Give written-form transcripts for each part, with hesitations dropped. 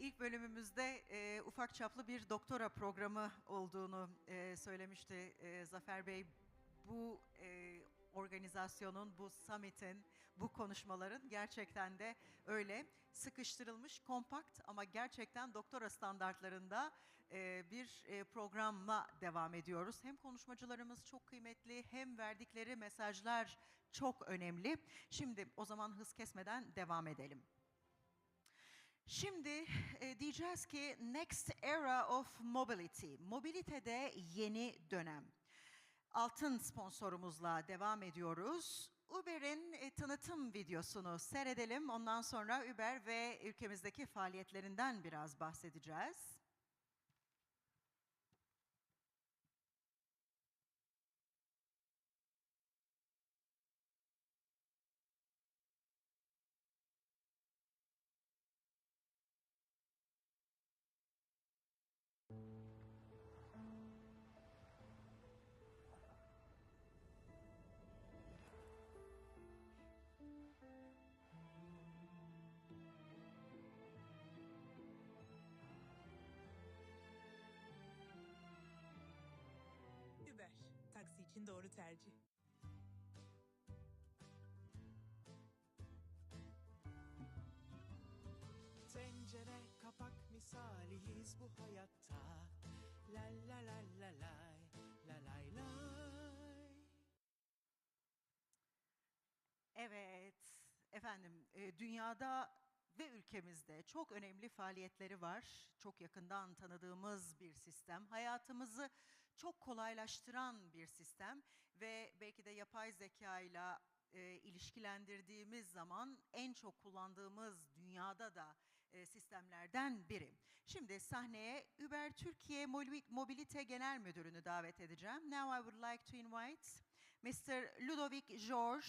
ilk bölümümüzde ufak çaplı bir doktora programı olduğunu söylemişti Zafer Bey. Bu organizasyonun, bu summit'in, bu konuşmaların gerçekten de öyle sıkıştırılmış, kompakt ama gerçekten doktora standartlarında bir programla devam ediyoruz. Hem konuşmacılarımız çok kıymetli, hem verdikleri mesajlar çok önemli. Şimdi o zaman hız kesmeden devam edelim. Şimdi diyeceğiz ki Next Era of Mobility, mobilitede yeni dönem. Altın sponsorumuzla devam ediyoruz. Uber'in tanıtım videosunu seyredelim. Ondan sonra Uber ve ülkemizdeki faaliyetlerinden biraz bahsedeceğiz. Uber, taksi için doğru tercih. Tencere kapak misaliyiz bu hayatta. La la la la lay, la lay lay. Evet, efendim dünyada ve ülkemizde çok önemli faaliyetleri var. Çok yakından tanıdığımız bir sistem. Hayatımızı çok kolaylaştıran bir sistem ve belki de yapay zeka ile ilişkilendirdiğimiz zaman en çok kullandığımız dünyada da sistemlerden biri. Şimdi sahneye Uber Türkiye Mobilite Genel Müdürünü davet edeceğim. Now I would like to invite Mr. Ludovic George,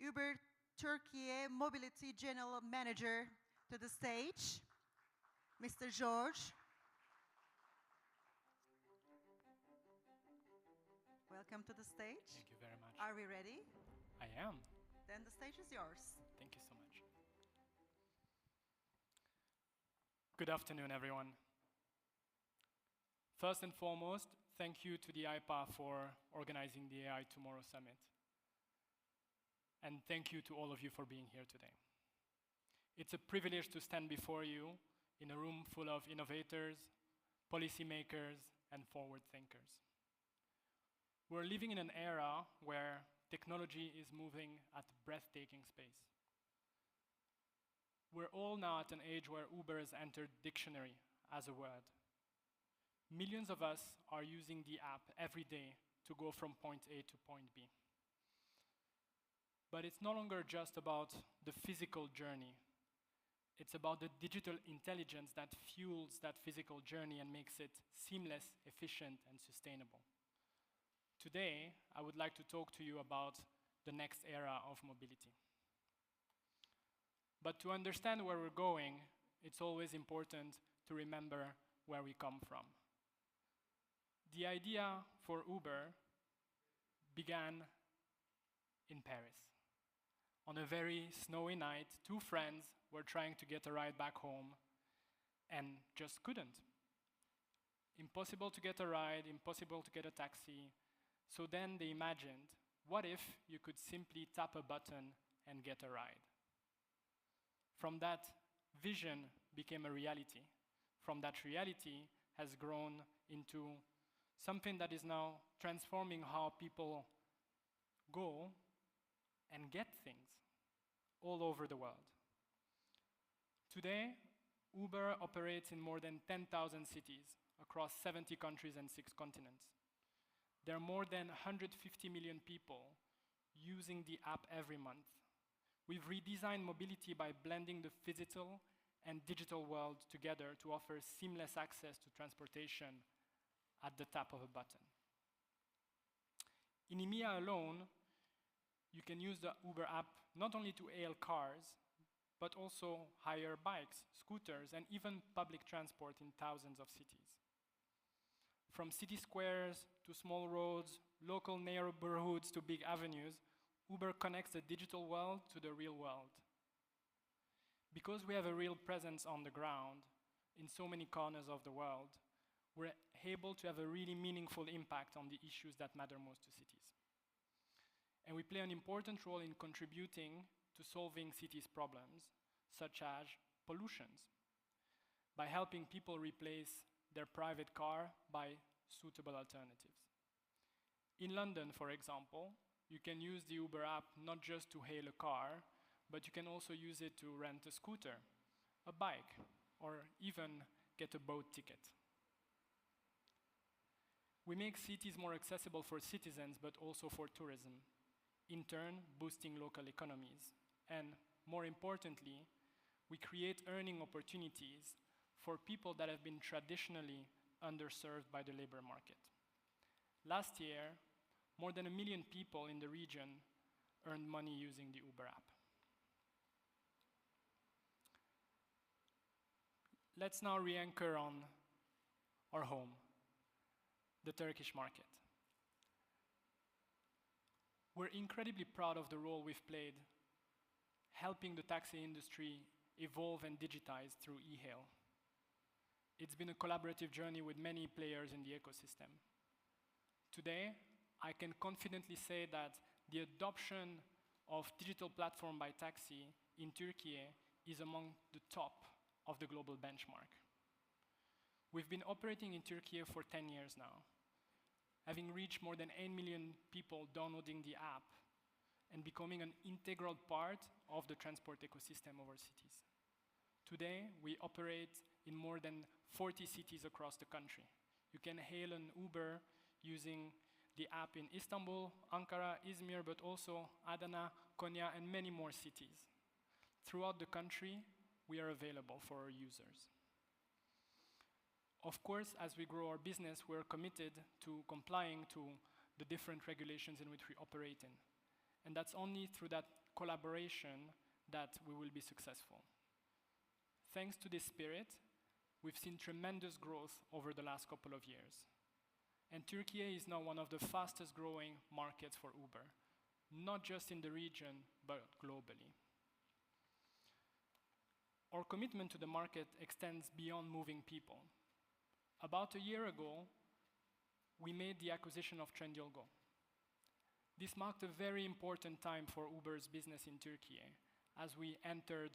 Uber Turkey Mobility General Manager, to the stage. Mr. George. Welcome to the stage. Thank you very much. Are we ready? I am. Then the stage is yours. Thank you so much. Good afternoon, everyone. First and foremost, thank you to the IPA for organizing the AI Tomorrow Summit. And thank you to all of you for being here today. It's a privilege to stand before you in a room full of innovators, policymakers, and forward thinkers. We're living in an era where technology is moving at breathtaking pace. We're all now at an age where Uber has entered dictionary as a word. Millions of us are using the app every day to go from point A to point B. But it's no longer just about the physical journey. It's about the digital intelligence that fuels that physical journey and makes it seamless, efficient, and sustainable. Today, I would like to talk to you about the next era of mobility. But to understand where we're going, it's always important to remember where we come from. The idea for Uber began in Paris. On a very snowy night, two friends were trying to get a ride back home and just couldn't. Impossible to get a ride, impossible to get a taxi. So then they imagined, what if you could simply tap a button and get a ride? From that, vision became a reality. From that reality has grown into something that is now transforming how people go and get things all over the world. Today, Uber operates in more than 10,000 cities across 70 countries and 6 continents. There are more than 150 million people using the app every month. We've redesigned mobility by blending the physical and digital world together to offer seamless access to transportation at the tap of a button. In EMEA alone, you can use the Uber app not only to hail cars, but also hire bikes, scooters, and even public transport in thousands of cities. From city squares to small roads, local neighborhoods to big avenues, Uber connects the digital world to the real world. Because we have a real presence on the ground, in so many corners of the world, we're able to have a really meaningful impact on the issues that matter most to cities. And we play an important role in contributing to solving cities' problems, such as pollutions, by helping people replace their private car by suitable alternatives. In London, for example, you can use the Uber app not just to hail a car, but you can also use it to rent a scooter, a bike, or even get a boat ticket. We make cities more accessible for citizens, but also for tourism, in turn boosting local economies. And more importantly, we create earning opportunities for people that have been traditionally underserved by the labor market. Last year, more than 1 million people in the region earned money using the Uber app. Let's now re-anchor on our home, the Turkish market. We're incredibly proud of the role we've played helping the taxi industry evolve and digitize through e-hail. It's been a collaborative journey with many players in the ecosystem. Today, I can confidently say that the adoption of digital platform by taxi in Turkey is among the top of the global benchmark. We've been operating in Turkey for 10 years now, having reached more than 8 million people downloading the app and becoming an integral part of the transport ecosystem of our cities. Today, we operate in more than 40 cities across the country. You can hail an Uber using the app in Istanbul, Ankara, Izmir, but also Adana, Konya, and many more cities. Throughout the country, we are available for our users. Of course, as we grow our business, we're committed to complying to the different regulations in which we operate in. And that's only through that collaboration that we will be successful. Thanks to this spirit, we've seen tremendous growth over the last couple of years. And Turkey is now one of the fastest growing markets for Uber, not just in the region, but globally. Our commitment to the market extends beyond moving people. About a year ago, we made the acquisition of Trendyol Go. This marked a very important time for Uber's business in Turkey, as we entered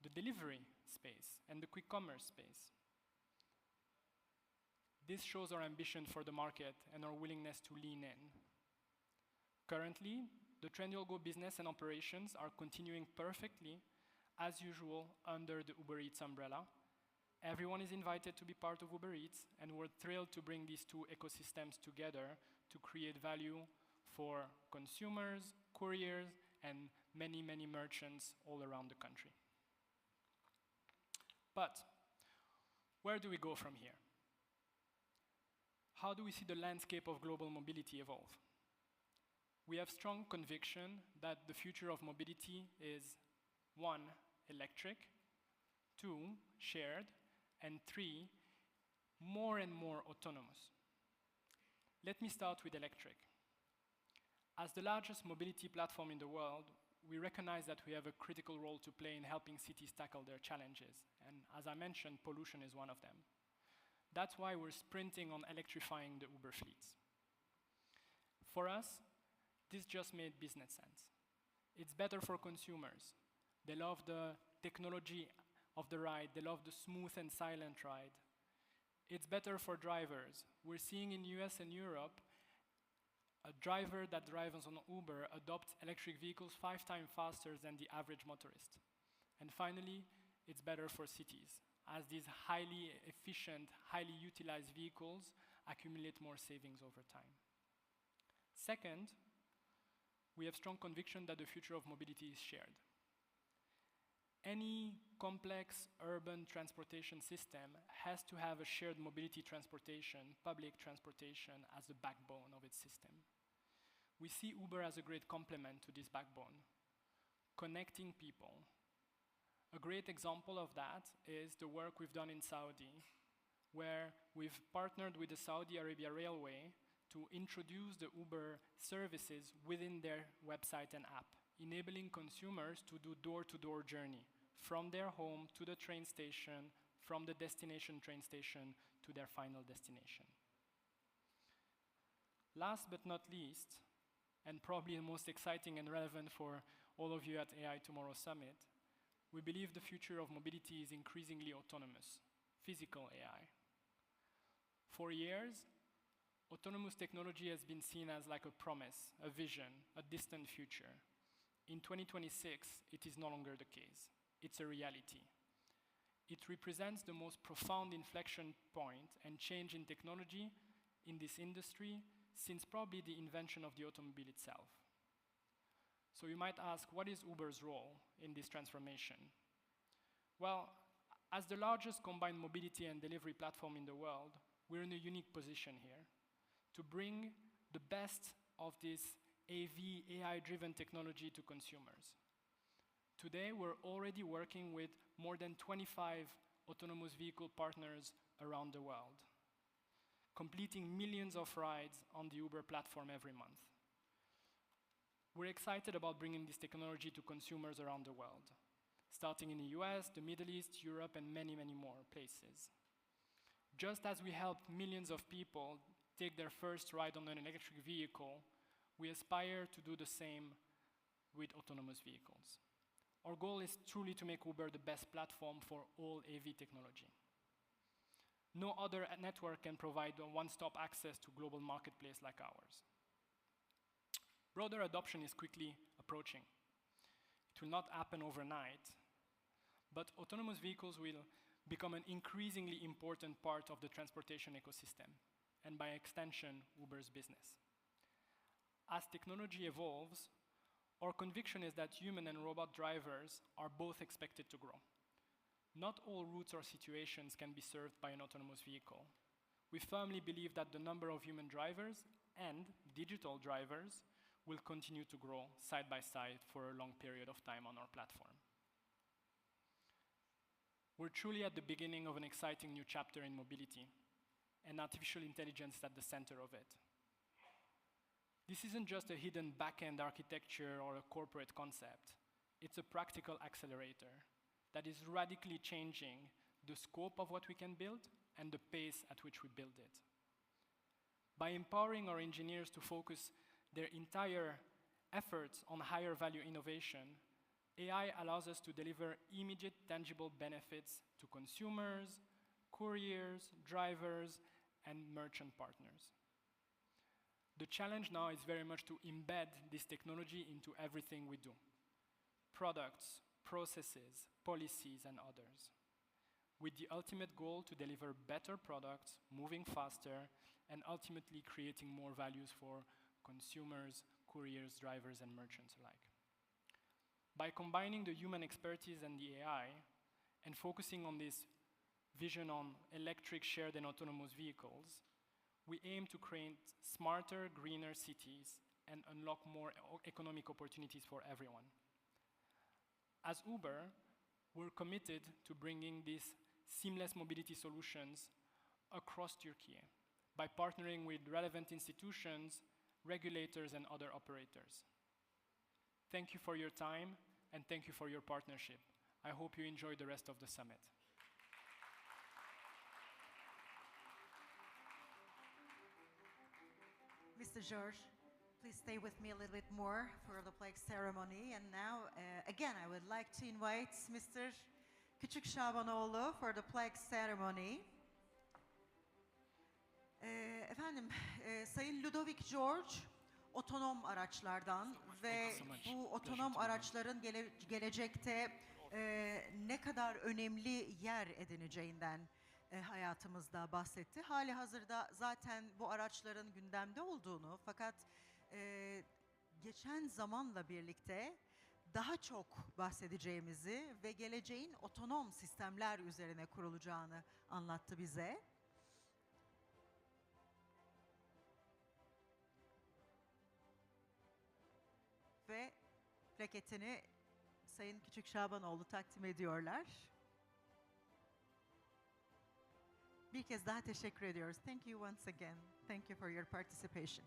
the delivery space and the quick commerce space. This shows our ambition for the market and our willingness to lean in. Currently, the Trendyol Go business and operations are continuing perfectly, as usual, under the Uber Eats umbrella. Everyone is invited to be part of Uber Eats, and we're thrilled to bring these two ecosystems together to create value for consumers, couriers, and many, many merchants all around the country. But where do we go from here? How do we see the landscape of global mobility evolve? We have strong conviction that the future of mobility is 1, electric, 2, shared, and 3, more and more autonomous. Let me start with electric. As the largest mobility platform in the world, we recognize that we have a critical role to play in helping cities tackle their challenges. And as I mentioned, pollution is one of them. That's why we're sprinting on electrifying the Uber fleets. For us, this just made business sense. It's better for consumers. They love the technology of the ride. They love the smooth and silent ride. It's better for drivers. We're seeing in US and Europe, a driver that drives on Uber adopts electric vehicles 5 times faster than the average motorist. And finally, it's better for cities, as these highly efficient, highly utilized vehicles accumulate more savings over time. Second, we have strong conviction that the future of mobility is shared. Any complex urban transportation system has to have a shared mobility transportation, public transportation, as the backbone of its system. We see Uber as a great complement to this backbone, connecting people. A great example of that is the work we've done in Saudi, where we've partnered with the Saudi Arabia Railway to introduce the Uber services within their website and app, enabling consumers to do door-to-door journey from their home to the train station, from the destination train station to their final destination. Last but not least, and probably the most exciting and relevant for all of you at AI Tomorrow Summit, we believe the future of mobility is increasingly autonomous, physical AI. For years, autonomous technology has been seen as like a promise, a vision, a distant future. In 2026, it is no longer the case. It's a reality. It represents the most profound inflection point and change in technology in this industry since probably the invention of the automobile itself. So you might ask, what is Uber's role in this transformation? Well, as the largest combined mobility and delivery platform in the world, we're in a unique position here to bring the best of this AV, AI-driven technology to consumers. Today, we're already working with more than 25 autonomous vehicle partners around the world, completing millions of rides on the Uber platform every month. We're excited about bringing this technology to consumers around the world, starting in the US, the Middle East, Europe, and many, many more places. Just as we helped millions of people take their first ride on an electric vehicle, we aspire to do the same with autonomous vehicles. Our goal is truly to make Uber the best platform for all AV technology. No other network can provide a one-stop access to global marketplace like ours. Broader adoption is quickly approaching. It will not happen overnight, but autonomous vehicles will become an increasingly important part of the transportation ecosystem, and by extension, Uber's business. As technology evolves, our conviction is that human and robot drivers are both expected to grow. Not all routes or situations can be served by an autonomous vehicle. We firmly believe that the number of human drivers and digital drivers will continue to grow side by side for a long period of time on our platform. We're truly at the beginning of an exciting new chapter in mobility, and artificial intelligence is at the center of it. This isn't just a hidden back-end architecture or a corporate concept. It's a practical accelerator that is radically changing the scope of what we can build and the pace at which we build it. By empowering our engineers to focus their entire efforts on higher value innovation, AI allows us to deliver immediate tangible benefits to consumers, couriers, drivers, and merchant partners. The challenge now is very much to embed this technology into everything we do: products, processes, policies, and others, with the ultimate goal to deliver better products, moving faster, and ultimately creating more values for consumers, couriers, drivers, and merchants alike. By combining the human expertise and the AI, and focusing on this vision on electric, shared, and autonomous vehicles, we aim to create smarter, greener cities and unlock more economic opportunities for everyone. As Uber, we're committed to bringing these seamless mobility solutions across Turkey by partnering with relevant institutions, regulators, and other operators. Thank you for your time, and thank you for your partnership. I hope you enjoy the rest of the summit. Mr. George, please stay with me a little bit more for the plaque ceremony. And now, again, I would like to invite Mr. Küçük Şabanoğlu for the plaque ceremony. Efendim, Sayın Ludovic George, otonom araçlardan ve bu otonom araçların gelecekte ne kadar önemli yer edineceğinden hayatımızda bahsetti. Hali hazırda zaten bu araçların gündemde olduğunu, fakat geçen zamanla birlikte daha çok bahsedeceğimizi ve geleceğin otonom sistemler üzerine kurulacağını anlattı bize. Ve plaketini Sayın Küçük Şabanoğlu takdim ediyorlar. Bir kez daha teşekkür ediyoruz. Thank you once again. Thank you for your participation.